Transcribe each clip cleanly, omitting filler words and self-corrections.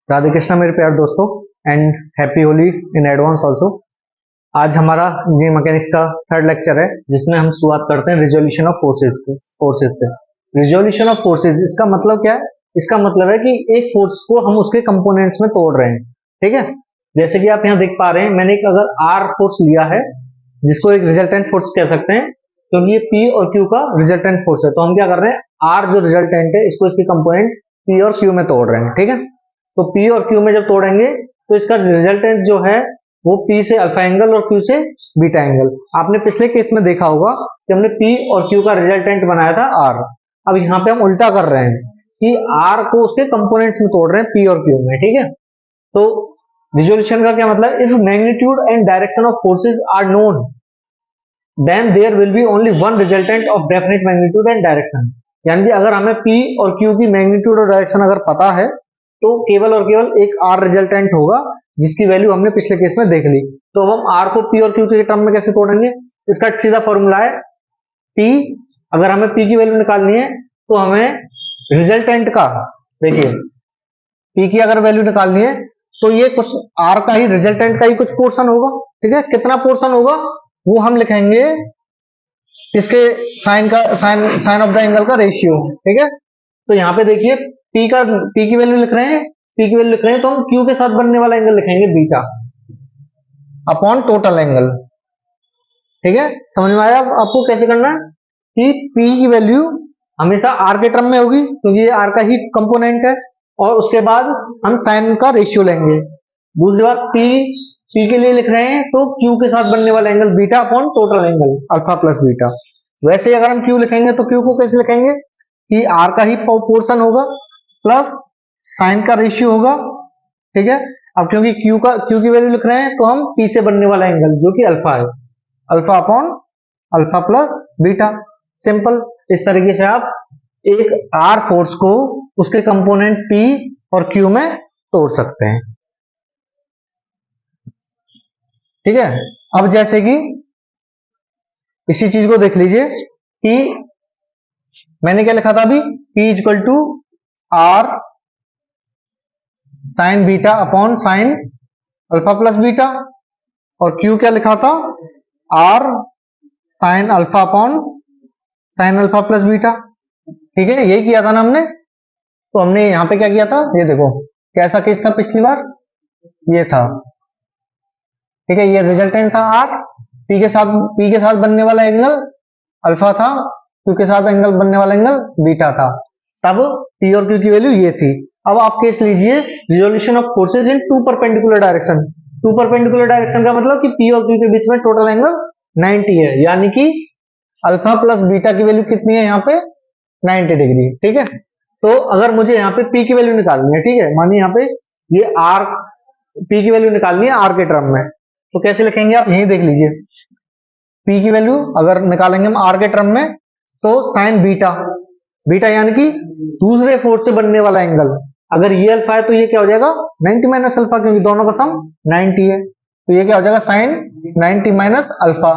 राधे कृष्णा मेरे प्यारे दोस्तों and happy Holi in advance also. आज हमारा जी मैकेनिक्स का थर्ड लेक्चर है जिसमें हम शुरुआत करते हैं रिजोल्यूशन ऑफ फोर्सेस से। रिजोल्यूशन ऑफ फोर्सेस इसका मतलब क्या है? इसका मतलब है कि एक फोर्स को हम उसके कंपोनेंट्स में तोड़ रहे हैं। ठीक है, जैसे कि आप यहाँ देख पा रहे हैं, मैंने एक अगर आर फोर्स लिया है जिसको एक रिजल्टेंट फोर्स कह सकते हैं क्योंकि ये पी और क्यू का रिजल्टेंट फोर्स है। तो हम क्या कर रहे हैं, आर जो रिजल्टेंट है इसको इसके कंपोनेंट पी और क्यू में तोड़ रहे हैं। ठीक है, तो P और Q में जब तोड़ेंगे तो इसका रिजल्टेंट जो है वो P से अल्फा एंगल और Q से बीटा एंगल। आपने पिछले केस में देखा होगा कि हमने P और Q का रिजल्टेंट बनाया था R। अब यहाँ पे हम उल्टा कर रहे हैं कि R को उसके कंपोनेंट्स में तोड़ रहे हैं P और Q में। ठीक है, तो रिजोल्यूशन का क्या मतलब, if magnitude and direction of forces are known then there will be only one resultant of definite magnitude and direction. यानी कि अगर हमें P और Q की मैग्नीट्यूड और डायरेक्शन अगर पता है तो केवल और केवल एक आर रिजल्टेंट होगा जिसकी वैल्यू हमने पिछले केस में देख ली। तो हम आर को पी और क्यू के टर्म में कैसे तोड़ेंगे? इसका सीधा फॉर्मूला है पी। अगर हमें पी की वैल्यू निकालनी है तो हमें रिजल्टेंट का, देखिए पी की अगर वैल्यू निकालनी है तो ये कुछ आर का ही रिजल्टेंट का ही कुछ पोर्शन होगा। ठीक है, कितना पोर्शन होगा वो हम लिखेंगे इसके साइन का, साइन ऑफ द एंगल का रेशियो। ठीक है, तो यहाँ पे देखिए पी की वैल्यू लिख रहे हैं, पी की वैल्यू लिख रहे हैं तो हम क्यू के साथ बनने वाला एंगल लिखेंगे बीटा अपॉन टोटल एंगल। ठीक है, समझ में आया आपको कैसे करना है कि पी की वैल्यू हमेशा आर के टर्म में होगी क्योंकि ये आर का ही कंपोनेंट है, और उसके बाद हम साइन का रेशियो लेंगे। दूसरी बात, पी के लिए लिख रहे हैं तो क्यू के साथ बनने वाला angle beta upon total angle alpha plus beta. वैसे ही अगर हम क्यू लिखेंगे तो क्यू को कैसे लिखेंगे कि आर का ही पोर्शन होगा प्लस साइन का रेशियो होगा। ठीक है, अब क्योंकि क्यू की वैल्यू लिख रहे हैं तो हम पी से बनने वाला एंगल जो कि अल्फा है, alpha upon alpha plus beta. Simple, इस तरीके से आप एक आर फोर्स को उसके कंपोनेंट पी और क्यू में तोड़ सकते हैं। ठीक है, अब जैसे कि इसी चीज को देख लीजिए कि मैंने क्या लिखा था अभी, P equal to R sine beta upon sine alpha plus beta, और Q क्या लिखा था, R sine alpha upon sine alpha plus beta. ठीक है, यही किया था ना हमने। तो हमने यहां पे क्या किया था, ये देखो कैसा केस था पिछली बार, ये था। ठीक है, ये रिजल्टेंट था आर, पी के साथ बनने वाला एंगल अल्फा था, क्यू के साथ एंगल बनने वाला एंगल बीटा था। तब पी और क्यू की वैल्यू ये थी। अब आप केस लीजिए resolution of forces in two perpendicular direction. Two perpendicular direction का मतलब कि पी और क्यू के बीच में टोटल एंगल 90 है, यानी कि अल्फा प्लस बीटा की वैल्यू कितनी है यहाँ पे, 90 डिग्री। ठीक है, तो अगर मुझे यहाँ पे पी की वैल्यू निकालनी है, ठीक है, मानिए यहाँ पे ये आर, पी की वैल्यू निकालनी है आर के टर्म में, तो कैसे लिखेंगे आप यही देख लीजिए। पी की वैल्यू अगर निकालेंगे हम आर के टर्म में तो साइन बीटा, बीटा यानी कि दूसरे फोर्स से बनने वाला एंगल। अगर ये अल्फा है तो ये क्या हो जाएगा 90 माइनस अल्फा, क्योंकि दोनों का सम 90 है, तो ये क्या हो जाएगा साइन 90 माइनस अल्फा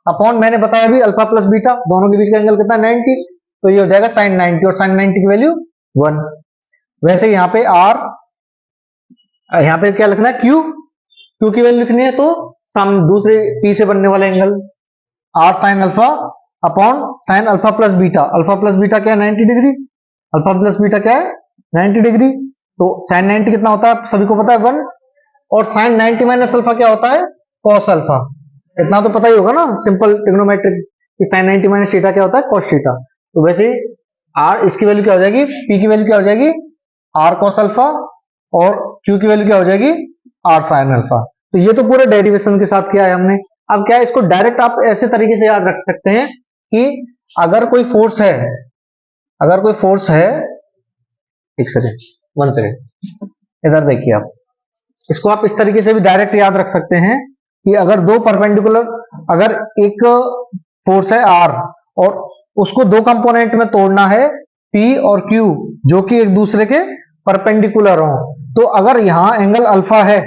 अपॉन, मैंने बताया अभी अल्फा प्लस बीटा, दोनों के बीच का एंगल कितना 90, तो ये हो जाएगा साइन 90, और साइन 90 की वैल्यू 1। वैसे यहाँ पे आर, यहाँ पे क्या लिखना है क्यू की वैल्यू लिखनी है तो सम दूसरे पी से बनने वाला angle R sine alpha upon sine alpha plus beta. Alpha plus beta क्या है 90 डिग्री, अल्फा प्लस बीटा क्या है 90 डिग्री। तो साइन 90 कितना होता है सभी को पता है 1, और साइन 90 माइनस अल्फा क्या होता है कॉस अल्फा। इतना तो पता ही होगा ना सिंपल ट्रिग्नोमेट्रिक कि साइन 90 माइनस थीटा क्या होता है कॉस थीटा। तो वैसे आर, इसकी वैल्यू क्या हो जाएगी, पी की वैल्यू क्या हो जाएगी आर कॉस अल्फा, और क्यू की वैल्यू क्या हो जाएगी आर साइन अल्फा। तो ये तो पूरे डेरिवेशन के साथ किया है हमने। अब क्या है, इसको डायरेक्ट आप ऐसे तरीके से याद रख सकते हैं कि अगर कोई फोर्स है, अगर कोई फोर्स है, एक सेकेंड, 1 सेकेंड, इधर देखिए आप, इसको आप इस तरीके से भी डायरेक्ट याद रख सकते हैं कि अगर दो परपेंडिकुलर, अगर एक फोर्स है आर और उसको दो कंपोनेंट में तोड़ना है पी और क्यू जो कि एक दूसरे के परपेंडिकुलर हो, तो अगर यहां एंगल अल्फा है,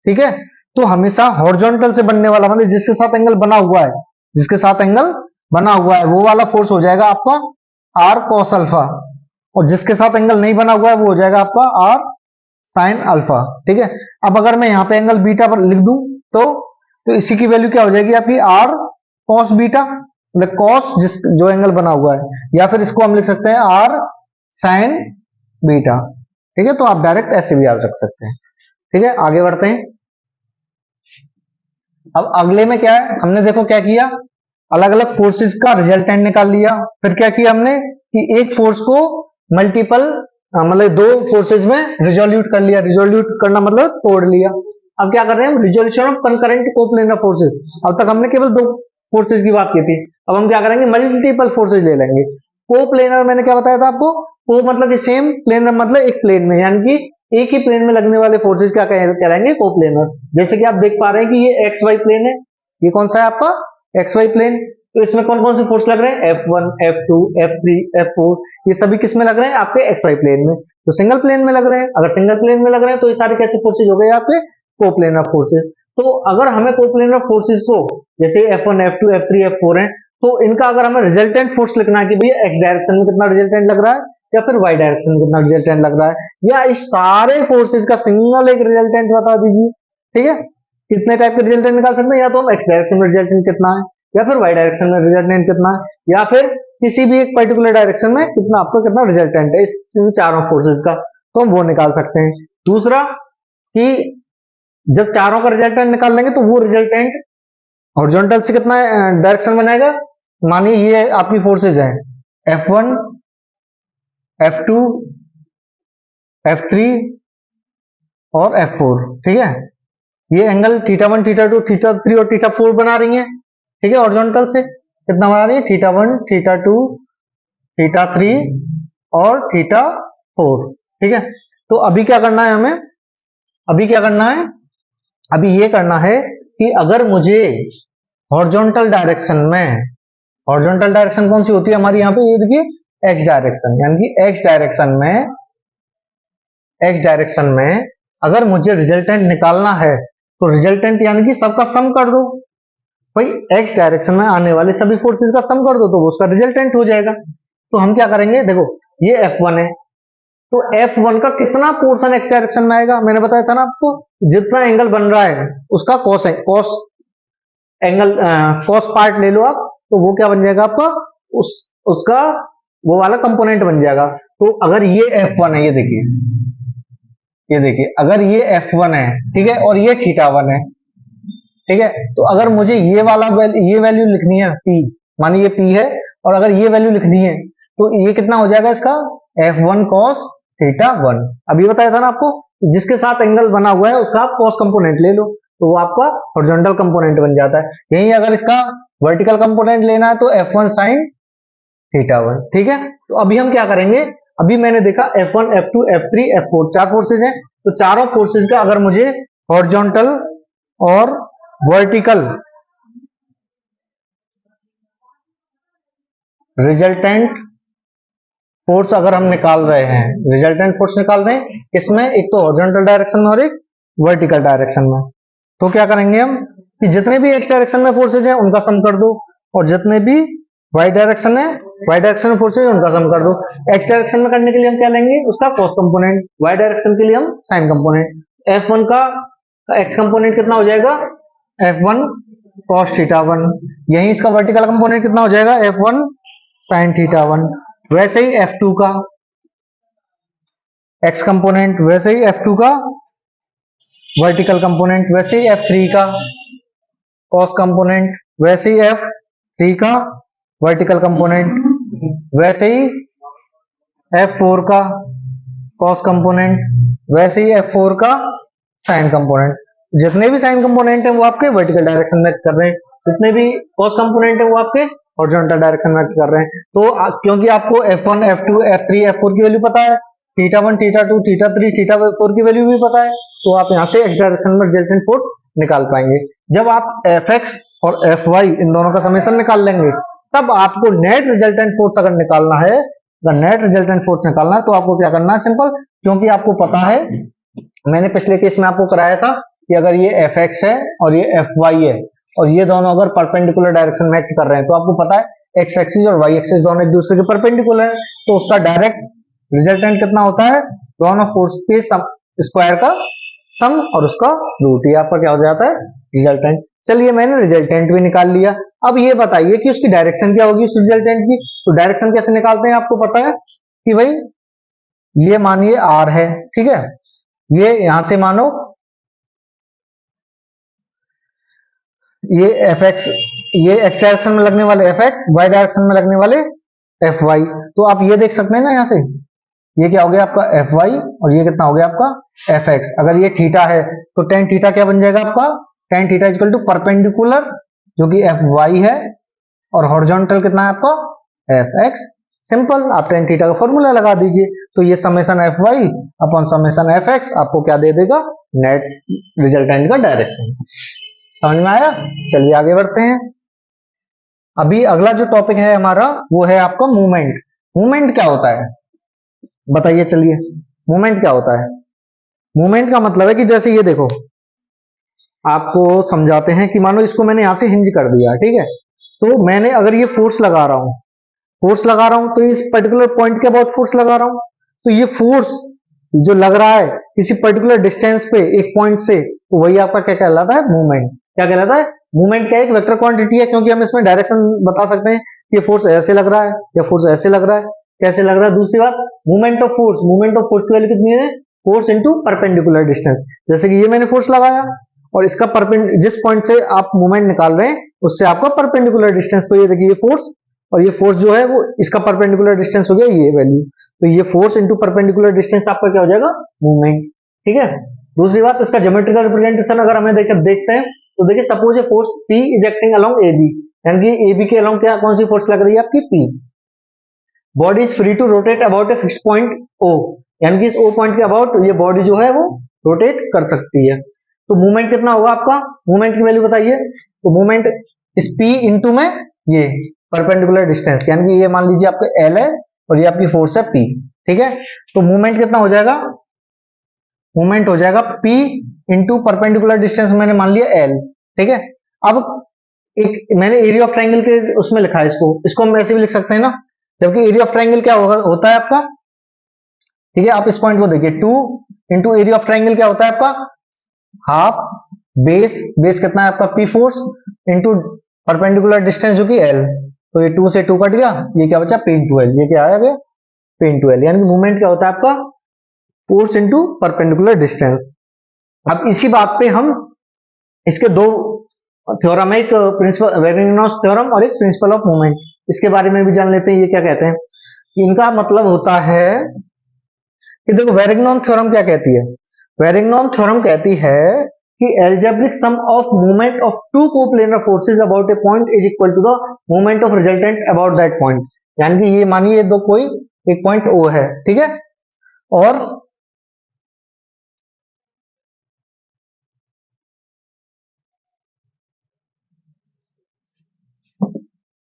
ठीक है, तो हमेशा हॉरिजॉन्टल से बनने वाला, मतलब जिसके साथ एंगल बना हुआ है, जिसके साथ एंगल बना हुआ है वो वाला फोर्स हो जाएगा आपका आर कॉस अल्फा, और जिसके साथ एंगल नहीं बना हुआ है वो हो जाएगा आपका आर साइन अल्फा, ठीक है। अब अगर मैं यहाँ पे एंगल बीटा पर लिख दूं तो इसी की वैल्यू क्या हो जाएगी आपकी, आर कॉस बीटा, मतलब कॉस जो एंगल बना हुआ है, या फिर इसको हम लिख सकते हैं आर साइन बीटा, ठीक है। तो आप डायरेक्ट ऐसे भी याद रख सकते हैं, ठीक है। आगे बढ़ते हैं। अब अगले में क्या है, हमने देखो क्या किया, अलग अलग फोर्सेस का रिजल्टेंट निकाल लिया। फिर क्या किया हमने कि एक फोर्स को मल्टीपल मतलब दो फोर्सेस में रिजोल्यूट कर लिया। रिजोल्यूट करना मतलब तोड़ लिया। अब क्या कर रहे हैं हम, resolution of concurrent coplanar forces. अब तक हमने केवल दो फोर्सेस की बात की थी, अब हम क्या करेंगे, मल्टीपल फोर्सेस ले लेंगे। कोप्लेनर मैंने क्या बताया था आपको, को मतलब कि सेम, प्लेनर मतलब एक प्लेन में, यानी कि एक ही प्लेन में लगने वाले फोर्सेस क्या कहलाएंगे, कोप्लेनर। जैसे कि आप देख पा रहे हैं कि ये एक्स वाई प्लेन है, ये कौन सा है आपका एक्स वाई प्लेन। तो इसमें कौन कौन से फोर्स लग रहे हैं, F1 F2 F3 F4, ये सभी किस में लग रहे हैं आपके एक्स वाई प्लेन में। तो सिंगल प्लेन में लग रहे हैं, अगर सिंगल प्लेन में लग रहे हैं तो ये सारे कैसे फोर्सेज हो गए आपके, कोप्लेनर फोर्सेज। तो अगर हमें कोप्लेनर फोर्सेज को, जैसे F1 F2 F3 F4 है, तो इनका अगर हमें रिजल्टेंट फोर्स लिखना है कि भैया एक्स डायरेक्शन में कितना रिजल्टेंट लग रहा है, या फिर वाई डायरेक्शन में कितना रिजल्टेंट लग रहा है, या इस सारे फोर्सेज का सिंगल एक रिजल्टेंट बता दीजिए, ठीक है। कितने टाइप के रिजल्टेंट निकाल सकते हैं, या तो हम एक्स डायरेक्शन में रिजल्टेंट कितना है, या फिर वाई डायरेक्शन में रिजल्टेंट कितना है, या फिर किसी भी एक पर्टिकुलर डायरेक्शन में कितना आपका कितना रिजल्टेंट है, इस चारों फोर्सेज का, तो हम वो निकाल सकते हैं। दूसरा कि जब चारों का रिजल्टेंट निकाल लेंगे तो वो रिजल्टेंट हॉरिजॉन्टल से कितना डायरेक्शन बनाएगा। मानिए ये आपकी फोर्सेज है F1 F2 F3 और F4, ठीक है। ये एंगल θ1 θ2 θ3 और θ4 बना रही है, ठीक है। हॉरिजॉन्टल से कितना बना रही है, θ1 θ2 θ3 और θ4, ठीक है। तो अभी क्या करना है हमें, अभी क्या करना है, अभी ये करना है कि अगर मुझे हॉरिजॉन्टल डायरेक्शन में, हॉरिजॉन्टल डायरेक्शन कौन सी होती है हमारी यहाँ पे, ये देखिए एक्स डायरेक्शन, यानी कि एक्स डायरेक्शन में अगर मुझे रिजल्टेंट निकालना है तो रिजल्टेंट यानी कि सबका सम कर दो भाई, एक्स डायरेक्शन में आने वाले सभी फोर्सेस का सम कर दो तो वो उसका रिजल्टेंट हो जाएगा। तो हम क्या करेंगे, देखो ये F1 है, तो F1 का कितना पोर्शन एक्स डायरेक्शन में आएगा, मैंने बताया था ना आपको, जितना एंगल बन रहा है उसका कॉस है, कॉस एंगल कॉस पार्ट ले लो आप, तो वो क्या बन जाएगा आपका, उसका वो वाला कंपोनेंट बन जाएगा। तो अगर ये F1 है, ये देखिए अगर ये F1 है, ठीक है, और ये θ1 है, ठीक है। तो अगर मुझे ये वाला ये वैल्यू लिखनी है P, मानिए ये P है, और अगर ये वैल्यू लिखनी है तो ये कितना हो जाएगा इसका, F1 cos θ1। अभी बताया था ना आपको, जिसके साथ एंगल बना हुआ है उसका आप कॉस कंपोनेंट ले लो तो वो आपका हॉरिजॉन्टल कंपोनेंट बन जाता है। यही अगर इसका वर्टिकल कंपोनेंट लेना है तो F1 sin θ1, ठीक है। तो अभी हम क्या करेंगे, अभी मैंने देखा F1 F2 F3 F4 चार फोर्सेज हैं, तो चारों फोर्सेज का अगर मुझे हॉरिजॉन्टल और वर्टिकल रिजल्टेंट फोर्स अगर हम निकाल रहे हैं, रिजल्टेंट फोर्स निकाल रहे हैं इसमें, एक तो हॉरिजॉन्टल डायरेक्शन में और एक वर्टिकल डायरेक्शन में, तो क्या करेंगे हम कि जितने भी एक्स डायरेक्शन में फोर्सेज हैं उनका सम कर दो, और जितने भी वाई डायरेक्शन है, वाई डायरेक्शन में फोर्सेज है उनका सम कर दो। एक्स डायरेक्शन में करने के लिए हम क्या लेंगे, उसका कॉस कंपोनेंट, वाई डायरेक्शन के लिए हम साइन कंपोनेंट। F1 का एक्स कंपोनेंट कितना हो जाएगा, F1 cos θ1, यही इसका वर्टिकल कंपोनेंट कितना हो जाएगा, F1 sin θ1। वैसे ही F2 का एक्स कंपोनेंट, वैसे ही F2 का वर्टिकल कंपोनेंट, वैसे ही F3 का कॉस कंपोनेंट, वैसे ही F3 का वर्टिकल कंपोनेंट, वैसे ही F4 का कॉस कंपोनेंट, वैसे ही F4 का साइन कंपोनेंट। जितने भी साइन कंपोनेंट है वो आपके वर्टिकल डायरेक्शन में कर रहे हैं, जितने भी कॉस कंपोनेंट है वो आपके हॉरिजॉन्टल डायरेक्शन में कर रहे हैं। तो क्योंकि आपको F1 F2 F3 F4 की वैल्यू पता है, θ1 θ2 θ3 θ4 की वैल्यू भी पता है, तो आप यहाँ से एक्स डायरेक्शन में रिजल्टेंट फोर्स निकाल पाएंगे। जब आप Fx और Fy इन दोनों का समेशन निकाल लेंगे तब आपको नेट रिजल्टेंट फोर्स अगर निकालना है, अगर नेट रिजल्टेंट फोर्स निकालना है तो आपको क्या करना है, सिंपल, क्योंकि आपको पता है, मैंने पिछले केस में आपको कराया था कि अगर ये Fx है और ये Fy है और ये दोनों अगर परपेंडिकुलर डायरेक्शन में एक्ट कर रहे हैं, तो आपको पता है एक्स एक्सिस और वाई एक्सिस दोनों एक दूसरे के परपेंडिकुलर है, तो उसका डायरेक्ट रिजल्टेंट कितना होता है, दोनों फोर्स के स्क्वायर का सम और उसका रूट, ये आपका क्या हो जाता है रिजल्टेंट। चलिए मैंने रिजल्टेंट भी निकाल लिया। अब ये बताइए कि उसकी डायरेक्शन क्या होगी उस रिजल्टेंट की। तो डायरेक्शन कैसे निकालते हैं आपको पता है कि भाई ये मानिए आर है, ठीक है, ये यहां से मानो ये एफ एक्स, ये एक्स डायरेक्शन में लगने वाले एफ एक्स, वाई डायरेक्शन में लगने वाले एफ वाई। तो आप ये देख सकते हैं ना, यहां से ये क्या हो गया आपका एफ वाई और ये कितना हो गया आपका एफ एक्स। अगर ये थीटा है तो टेन थीटा क्या बन जाएगा आपका, tan theta equal to perpendicular जो कि एफ वाई है और हॉरिजॉन्टल कितना है आपका एफ एक्स। सिंपल, आप टेन थीटा का फॉर्मूला लगा दीजिए। तो ये summation F Y upon summation F X आपको क्या दे देगा, नेट रिजल्टेंट का डायरेक्शन। समझ में आया। चलिए आगे बढ़ते हैं। अभी अगला जो टॉपिक है हमारा वो है आपका मूवमेंट। मूवमेंट क्या होता है बताइए। चलिए मूवमेंट क्या होता है। मूवमेंट का मतलब है कि जैसे ये देखो, आपको समझाते हैं कि मानो इसको मैंने यहां से हिंज कर दिया, ठीक है, तो मैंने अगर ये फोर्स लगा रहा हूं, तो इस पर्टिकुलर पॉइंट के अबाउट फोर्स लगा रहा हूं, तो ये फोर्स जो लग रहा है किसी पर्टिकुलर डिस्टेंस पे एक पॉइंट से, तो वही आपका क्या कहलाता है मूवमेंट। क्या कहलाता है मूवमेंट। क्या एक वेक्टर क्वांटिटी है, क्योंकि हम इसमें डायरेक्शन बता सकते हैं कि ये फोर्स ऐसे लग रहा है या फोर्स ऐसे लग रहा है, कैसे लग रहा है। दूसरी बात मूवमेंट ऑफ फोर्स, की वैल्यू कितनी है, फोर्स इनटू परपेंडिकुलर डिस्टेंस। जैसे कि ये मैंने फोर्स लगाया और इसका जिस पॉइंट से आप मूवमेंट निकाल रहे हैं उससे आपका परपेंडिकुलर डिस्टेंस, तो ये देखिए ये फोर्स और ये फोर्स जो है वो इसका परपेंडिकुलर डिस्टेंस हो गया ये वैल्यू, तो ये फोर्स इनटू परपेंडिकुलर डिस्टेंस आपका क्या हो जाएगा मूवमेंट, ठीक है। दूसरी बात इसका ज्योमेट्रिकल रिप्रेजेंटेशन अगर हमें देखते हैं तो देखिए suppose a force P is acting along AB, यानी कि AB के अलोंग क्या कौन सी फोर्स लग रही है आपकी P। Body is free to rotate about a fixed point O, यानी कि इस O पॉइंट के अबाउट ये बॉडी जो है वो रोटेट कर सकती है। तो मूवमेंट कितना होगा आपका, मूवमेंट की वैल्यू बताइए। तो मूवमेंट इस P इंटू में ये परपेंडिकुलर डिस्टेंस, यानी कि ये मान लीजिए आपका L है और ये आपकी फोर्स है P, ठीक है। तो मूवमेंट कितना हो जाएगा, मूवमेंट हो जाएगा P इंटू परपेंडिकुलर डिस्टेंस मैंने मान लिया L, ठीक है। अब एक मैंने एरिया ऑफ ट्राइंगल के उसमें लिखा है, इसको हम ऐसे भी लिख सकते हैं ना, जबकि एरिया ऑफ ट्राइंगल क्या होता है आपका, ठीक है। आप इस पॉइंट को देखिए 2 इंटू एरिया ऑफ ट्राइंगल क्या होता है आपका हाफ बेस, कितना है आपका P force into perpendicular distance जो कि L, तो ये 2 से 2 कट गया, ये क्या बचा P इंटू L, ये क्या आया गया P इंटू L, यानी कि मूवमेंट क्या होता है आपका फोर्स इंटू परपेंडिकुलर डिस्टेंस। अब इसी बात पे हम इसके दो थ्योरम है, एक प्रिंसिपल वेरिनॉस थ्योरम और एक प्रिंसिपल ऑफ मूवमेंट, इसके बारे में भी जान लेते हैं। ये क्या कहते हैं कि इनका मतलब होता है कि देखो वेरिग्नॉन थ्योरम क्या कहती है, वेरिग्नॉन थ्योरम कहती है कि algebraic sum of movement of two coplanar forces about a point is equal to the movement of resultant about that point, यानी कि ये मानिए दो कोई एक पॉइंट O है, ठीक है, और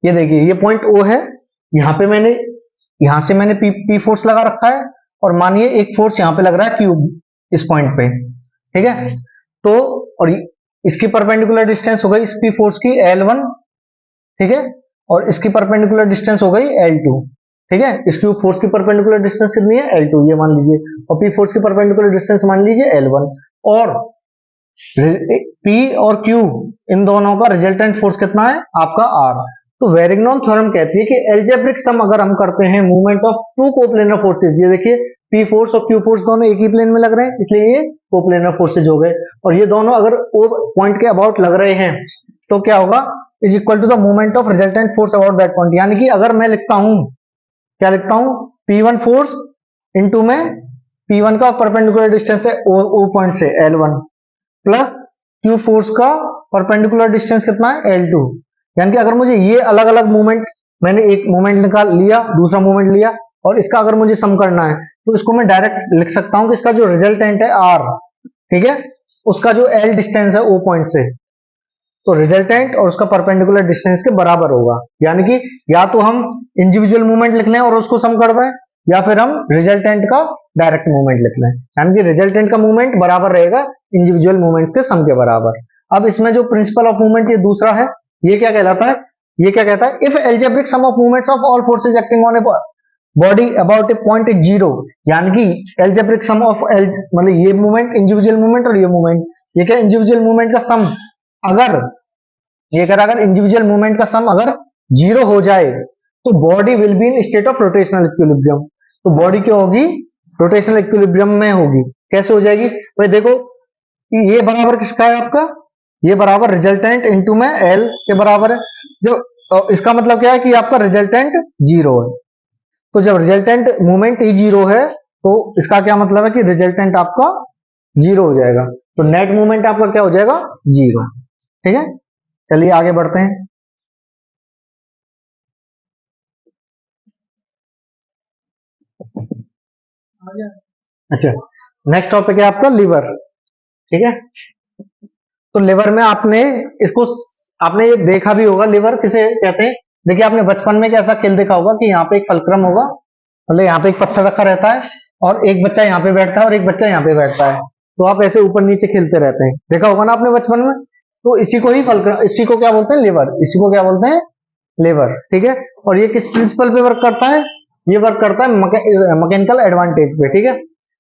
ये देखिए ये पॉइंट O है, यहां से मैंने P फोर्स लगा रखा है और मानिए एक फोर्स यहां पे लग रहा है Q इस पॉइंट पे, ठीक है। तो और इसकी परपेंडिकुलर डिस्टेंस हो गई इस P फोर्स की L1, ठीक है, और इसकी परपेंडिकुलर डिस्टेंस हो गई L2, ठीक है। इस Q फोर्स की परपेंडिकुलर डिस्टेंस कितनी है L2 ये मान लीजिए, और P फोर्स की परपेंडिकुलर डिस्टेंस मान लीजिए L1, और P और Q इन दोनों का रिजल्टेंट फोर्स कितना है आपका R। तो वेरिग्नॉन थ्योरम कहती है कि एल्जेब्रिक सम अगर हम करते हैं movement of two coplanar forces, ये देखिए P फोर्स और Q फोर्स दोनों एक ही प्लेन में लग रहे हैं इसलिए ये कोप्लेनर फोर्सेज हो गए, और ये दोनों अगर O पॉइंट के अबाउट लग रहे हैं तो क्या होगा is equal to the movement of resultant force about that point, यानी कि अगर मैं लिखता हूं क्या लिखता हूं P1 फोर्स इंटू में P1 का परपेंडिकुलर डिस्टेंस है O पॉइंट से L1 प्लस Q फोर्स का परपेंडिकुलर डिस्टेंस कितना है L2, यानी कि अगर मुझे ये अलग अलग मूवमेंट, मैंने एक मूवमेंट निकाल लिया दूसरा मूवमेंट लिया और इसका अगर मुझे सम करना है तो इसको मैं डायरेक्ट लिख सकता हूं कि इसका जो रिजल्टेंट है R, ठीक है, उसका जो L डिस्टेंस है O पॉइंट से, तो रिजल्टेंट और उसका परपेंडिकुलर डिस्टेंस के बराबर होगा, यानी कि या तो हम इंडिविजुअल मूवमेंट लिख लें और उसको सम कर दें या फिर हम रिजल्टेंट का डायरेक्ट मूवमेंट लिख लें, यानी कि रिजल्टेंट का मूवमेंट बराबर रहेगा इंडिविजुअल मूवमेंट्स के सम के बराबर। अब इसमें जो प्रिंसिपल ऑफ मूवमेंट ये दूसरा है, ये क्या कहलाता है, ये क्या कहता है if algebraic sum of movements of all forces acting on a body about a point is zero, यानी कि एल्जेब्रिक सम ऑफ एल, मतलब ये मूवमेंट इंडिविजुअल मूवमेंट और ये मूवमेंट, ये क्या इंडिविजुअल मूवमेंट का सम, अगर ये कर अगर इंडिविजुअल मूवमेंट का सम अगर जीरो हो जाए तो body will be in state of rotational equilibrium, तो बॉडी क्या होगी, रोटेशनल इक्विलिब्रियम में होगी। कैसे हो जाएगी भाई, देखो ये बराबर किसका है आपका, ये बराबर रिजल्टेंट इनटू में एल के बराबर है। जो इसका मतलब क्या है कि आपका रिजल्टेंट जीरो है, तो जब रिजल्टेंट मूवमेंट ही जीरो है तो इसका क्या मतलब है कि रिजल्टेंट आपका जीरो हो जाएगा, तो नेट मूवमेंट आपका क्या हो जाएगा, जीरो। ठीक है, चलिए आगे बढ़ते हैं। अच्छा, नेक्स्ट टॉपिक है आपका लिवर। ठीक है, तो लिवर में आपने इसको, आपने ये देखा भी होगा लिवर किसे कहते हैं। देखिए आपने बचपन में कैसा खेल देखा होगा कि यहाँ पे एक फलक्रम होगा, मतलब यहाँ पे एक पत्थर रखा रहता है और एक बच्चा यहाँ पे बैठता है और एक बच्चा यहाँ पे बैठता है, तो आप ऐसे ऊपर नीचे खेलते रहते हैं, देखा होगा ना आपने बचपन में। तो इसी को ही फलक्रम, इसी को क्या बोलते हैं, लिवर, इसी को क्या बोलते हैं, लिवर। ठीक है, और ये किस प्रिंसिपल पे वर्क करता है, ये वर्क करता है मैकेनिकल एडवांटेज पे। ठीक है,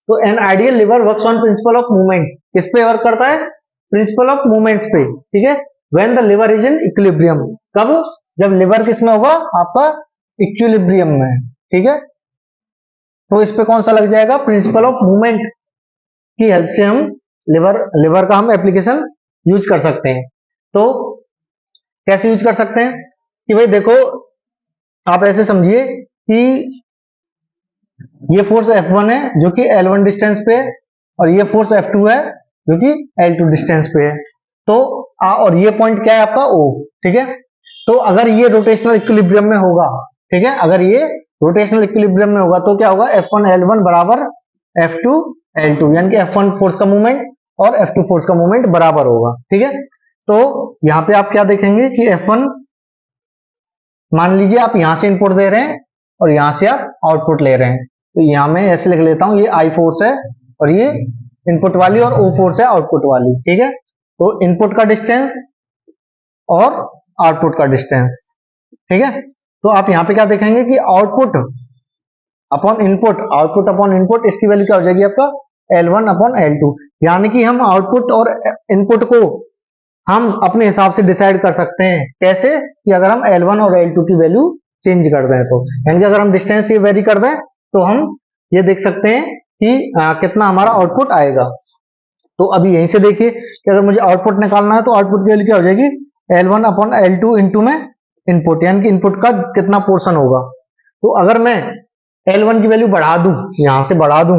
तो an ideal liver works on principle of movement, किस पे वर्क करता है, प्रिंसिपल ऑफ मूवमेंट्स पे। ठीक है, when the liver is in equilibrium, कब, जब लिवर किस में होगा आपका, इक्विलिब्रियम में। ठीक है, तो इस पे कौन सा लग जाएगा, प्रिंसिपल ऑफ मूवमेंट की हेल्प से हम लिवर का हम एप्लीकेशन यूज कर सकते हैं। तो कैसे यूज कर सकते हैं कि भाई देखो, आप ऐसे समझिए कि ये फोर्स F1 है जो कि L1 डिस्टेंस पे है, और ये फोर्स F2 है जो कि L2 डिस्टेंस पे है। तो और ये पॉइंट क्या है आपका O। ठीक है, तो अगर ये रोटेशनल इक्विलिब्रियम में होगा, ठीक है, अगर ये रोटेशनल इक्विलिब्रियम में होगा तो क्या होगा, F1 L1 बराबर F2 L2, यानी कि F1 फोर्स का मूवमेंट और F2 फोर्स का मूवमेंट बराबर होगा। ठीक है, तो यहाँ पे आप क्या देखेंगे कि F1, मान लीजिए आप यहां से इनपुट दे रहे हैं और यहां से आप आउटपुट ले रहे हैं, तो यहां मैं ऐसे लिख लेता हूं, ये I फोर्स है और ये इनपुट वाली और O फोर्स है आउटपुट वाली। ठीक है, तो इनपुट का डिस्टेंस और आउटपुट का डिस्टेंस। ठीक है, तो आप यहां पे क्या देखेंगे कि output upon input, output upon input, इसकी वैल्यू क्या हो जाएगी आपका, L1 अपॉन L2, यानी कि हम आउटपुट और इनपुट को हम अपने हिसाब से डिसाइड कर सकते हैं। कैसे, कि अगर हम L1 और L2 की वैल्यू चेंज कर दें, तो यानी कि अगर हम डिस्टेंस ये वेरी कर दें तो हम ये देख सकते हैं कि कितना हमारा आउटपुट आएगा। तो अभी यहीं से देखिए कि अगर मुझे आउटपुट निकालना है तो आउटपुट की वैल्यू क्या हो जाएगी, L1 अपॉन L2 इंटू में इनपुट, यानी कि इनपुट का कितना पोर्शन होगा। तो अगर मैं L1 की वैल्यू बढ़ा दूं, यहां से बढ़ा दूं,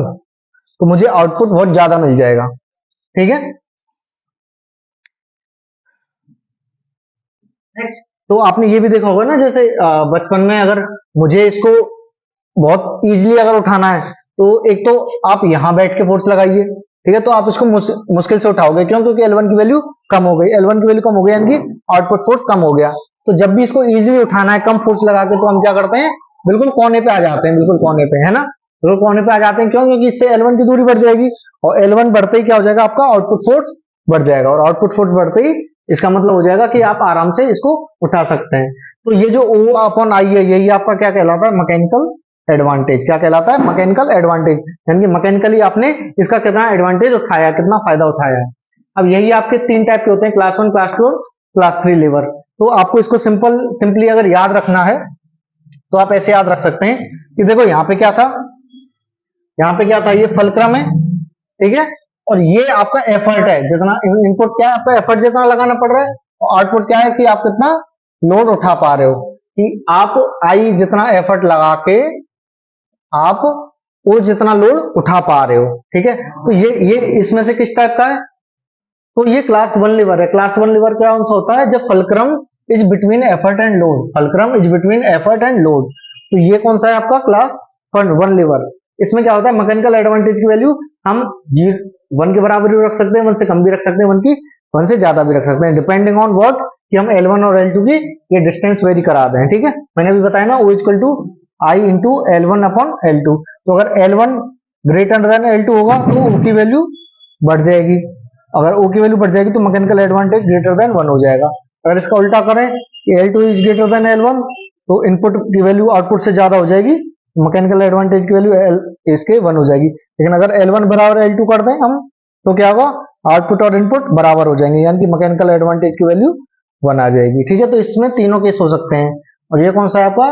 तो मुझे आउटपुट बहुत ज्यादा मिल जाएगा। ठीक है, तो आपने ये भी देखा होगा ना, जैसे बचपन में अगर मुझे इसको बहुत इजीली अगर उठाना है तो एक तो आप यहां बैठ के फोर्स लगाइए, ठीक है, तो आप इसको मुश्किल से उठाओगे, क्यों, क्योंकि L1 की वैल्यू कम हो गई, L1 की वैल्यू कम हो गई यानी कि आउटपुट फोर्स कम हो गया। तो जब भी इसको इजीली उठाना है कम फोर्स लगा के, तो हम क्या करते हैं, बिल्कुल कोने पे आ जाते हैं, बिल्कुल कोने पे, है ना, बिल्कुल कोने पे आ जाते हैं। क्यों, क्योंकि इससे L1 की दूरी बढ़ जाएगी और L1 बढ़ते ही क्या हो जाएगा, आपका आउटपुट फोर्स बढ़ जाएगा, और आउटपुट फोर्स बढ़ते ही इसका मतलब हो जाएगा कि आप आराम से इसको उठा सकते हैं। तो ये जो O अपॉन I है, यही आपका क्या कहलाता है, मैकेनिकल एडवांटेज। क्या कहलाता है, मैकेनिकल एडवांटेज, यानी कि मैकेनिकली आपने इसका कितना एडवांटेज उठाया, कितना फायदा उठाया है। अब यही आपके तीन टाइप के होते हैं, क्लास 1, क्लास 2 और क्लास 3 लीवर। तो आपको इसको सिंपली अगर याद रखना है तो आप ऐसे याद रख सकते हैं कि देखो यहाँ पे क्या था, यहाँ पे क्या था, ये फलक्रम है, ठीक है, और ये आपका एफर्ट है, जितना इनपुट क्या है आपका, एफर्ट जितना लगाना पड़ रहा है, और आउटपुट क्या है कि आप कितना लोड उठा पा रहे हो, कि आप आई जितना एफर्ट लगा के आप वो जितना लोड उठा पा रहे हो। ठीक है, तो ये इसमें से किस टाइप का है, तो ये क्लास 1 लीवर है। क्लास 1 लीवर क्या सा होता है, जब fulcrum is between effort and load, fulcrum is between effort and load, तो ये कौन सा है आपका, क्लास 1 लीवर। इसमें क्या होता है, मैकेनिकल एडवांटेज की वैल्यू हम 1 के बराबर भी रख सकते हैं, 1 से कम भी रख सकते हैं, 1 से ज्यादा भी रख सकते हैं, डिपेंडिंग ऑन व्हाट, कि हम L1 और L2 की ये डिस्टेंस वेरी करा दें। ठीक है, मैंने अभी बताया ना, O equal to I into L1 upon L2, तो अगर L1 ग्रेटर देन L2 होगा तो O की वैल्यू बढ़ जाएगी, अगर O की वैल्यू बढ़ जाएगी तो मैकेनिकल एडवांटेज ग्रेटर देन 1 हो जाएगा। अगर इसका उल्टा करें कि L2 is greater than L1, तो इनपुट की वैल्यू आउटपुट से ज्यादा हो जाएगी, मैकेनिकल एडवांटेज की वैल्यू इसके 1 हो जाएगी। लेकिन अगर L1 बराबर L2 कर दें हम तो क्या होगा, आउटपुट और इनपुट बराबर हो जाएंगे, यानी कि मैकेनिकल एडवांटेज की वैल्यू 1 आ जाएगी। ठीक है, तो इसमें तीनों केस हो सकते हैं। और ये कौन सा है आपका,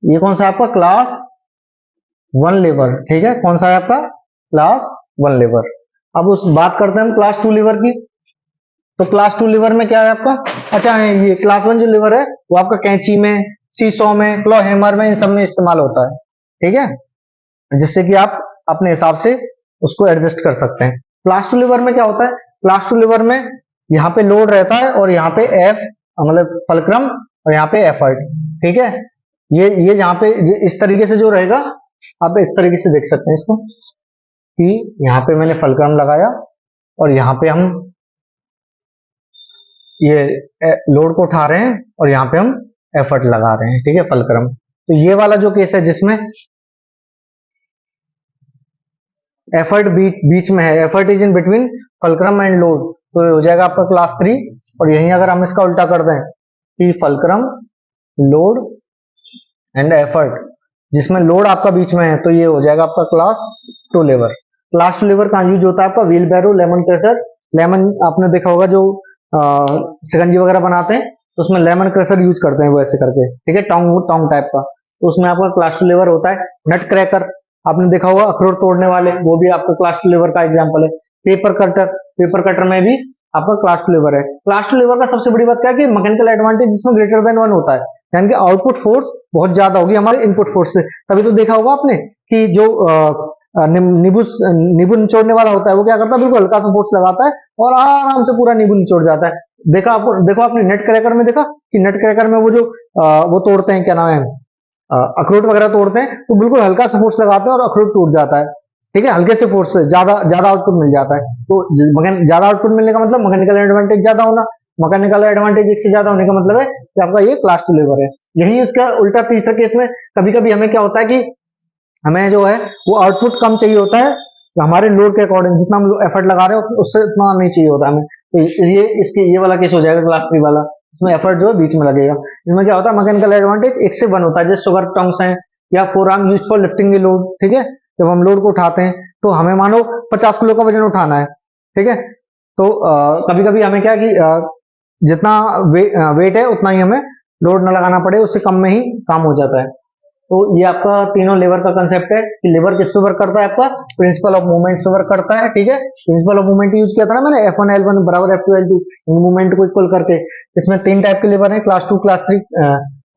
ये कौन सा है आपका क्लास 1 लेवर। ठीक है, कौन सा है आपका क्लास 1 लेवर। अब उस बात करते हैं हम क्लास 2 लीवर की। तो क्लास 2 लीवर में क्या है आपका, अच्छा है ये क्लास 1 जो लीवर है वो आपका कैंची में, सीसो में, क्लॉ हैमर में, इन सब में इस्तेमाल होता है। ठीक है, जिससे कि आप अपने हिसाब से उसको एडजस्ट कर सकते हैं। क्लास 2 लीवर में क्या होता है, क्लास 2 लीवर में यहाँ पे लोड रहता है और यहाँ पे एफ मतलब फलक्रम और यहाँ पे एफर्ट। ठीक है, ये यहाँ पे इस तरीके से जो रहेगा आप इस तरीके से देख सकते हैं इसको, कि यहाँ पे मैंने फलक्रम लगाया और यहाँ पे हम ये लोड को उठा रहे हैं और यहाँ पे हम एफर्ट लगा रहे हैं। ठीक है, फलक्रम। तो ये वाला जो केस है जिसमें एफर्ट बीच में है, effort is in between fulcrum and load, तो ये हो जाएगा आपका क्लास 3। और यहीं अगर हम इसका उल्टा कर दें कि फलक्रम, लोड एंड एफर्ट, जिसमें लोड आपका बीच में है, तो ये हो जाएगा आपका क्लास 2 लीवर। क्लास 2 लीवर का यूज होता है आपका व्हील बैरो, लेमन क्रेशर। लेमन आपने देखा होगा जो शिकंजी वगैरह बनाते हैं तो उसमें लेमन क्रेशर यूज करते हैं वो ऐसे करके। ठीक है, टोंग टाइप का, तो उसमें आपका क्लास 2 लीवर होता है। नट क्रैकर आपने देखा होगा, अखरोट तोड़ने वाले, वो भी आपका क्लास 2 लीवर का एग्जांपल है। पेपर कटर, पेपर कटर में भी आपका क्लास 2 लीवर है। क्लास 2 लीवर का सबसे बड़ी बात क्या है कि मैकेनिकल एडवांटेज इसमें ग्रेटर देन 1 होता है, यानी कि आउटपुट फोर्स बहुत ज्यादा होगी हमारे इनपुट फोर्स से। तभी तो देखा होगा आपने कि जो नींबू निचोड़ने वाला होता है वो क्या करता है, बिल्कुल हल्का सा फोर्स लगाता है और आराम से पूरा नींबू निचोड़ जाता है। देखो आपने नट क्रैकर में देखा कि नट क्रैकर में वो जो वो तोड़ते हैं, क्या नाम है, अखरोट वगैरह तोड़ते हैं, तो बिल्कुल हल्का सा फोर्स लगाते हैं और अखरोट टूट जाता है। ठीक है, हल्के से फोर्स से ज्यादा ज्यादा आउटपुट मिल जाता है। तो ज्यादा आउटपुट मिलने का मतलब मैकेनिकल एडवांटेज ज्यादा होना, मैकेनिकल एडवांटेज एक से ज्यादा होने का मतलब है कि आपका ये क्लास 2 लीवर है। यही उसका उल्टा तीसरा केस में कभी कभी हमें क्या होता है कि हमें जो है वो आउटपुट कम चाहिए होता है, तो हमारे लोड के अकॉर्डिंग जितना हम एफर्ट लगा रहे हो उससे इतना नहीं चाहिए होता हमें, तो ये इसके ये वाला केस हो जाएगा क्लास 3 वाला, इसमें एफर्ट जो है बीच में लगेगा। इसमें क्या होता है, मैकेनिकल एडवांटेज 1 से 1 होता है, जैसे शुगर टंग्स हैं या four arm use for lifting the load. ठीक है, जब हम लोड को उठाते हैं तो हमें मानो 50 किलो का वजन उठाना है। ठीक है, तो कभी कभी हमें क्या कि जितना वेट है उतना ही हमें लोड न लगाना पड़े, उससे कम में ही काम हो जाता है। तो ये आपका तीनों लेवर का कंसेप्ट है कि लेवर किस पे वर्क करता है, आपका प्रिंसिपल ऑफ मूवमेंट्स पे वर्क करता है। ठीक है, प्रिंसिपल ऑफ मूवमेंट यूज किया था ना मैंने, F1 L1 बराबर F2 L2, इन मूवमेंट को इक्वल करके। इसमें 3 टाइप के लेवर हैं, class 2, class 3,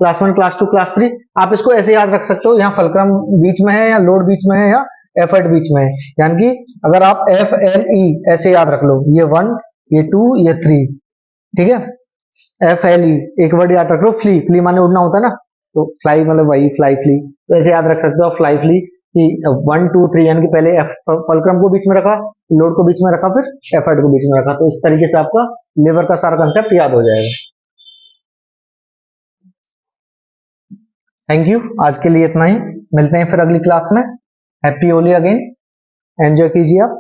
class 1, class 2, class 3। आप इसको ऐसे याद रख सकते हो, यहाँ फलक्रम बीच में है या लोड बीच में है या एफर्ट बीच में है, यानी कि अगर आप FLE ऐसे याद रख लो, ये 1, ये 2, ये 3। ठीक है, FLE एक वर्ड याद रख लो, फ्ली, फ्ली माने उड़ना होता है ना, तो फ्लाई मतलब वही फ्लाई फ्ली, तो ऐसे याद रख सकते हो फ्लाई फ्ली कि 1 2 3, यानी कि पहले फलक्रम को बीच में रखा, लोड को बीच में रखा, फिर एफर्ट को बीच में रखा, तो इस तरीके से आपका लेवर का सारा कंसेप्ट याद हो जाएगा। थैंक यू, आज के लिए इतना ही, मिलते हैं फिर अगली क्लास में। हैप्पी होली अगेन, एंजॉय कीजिए आप।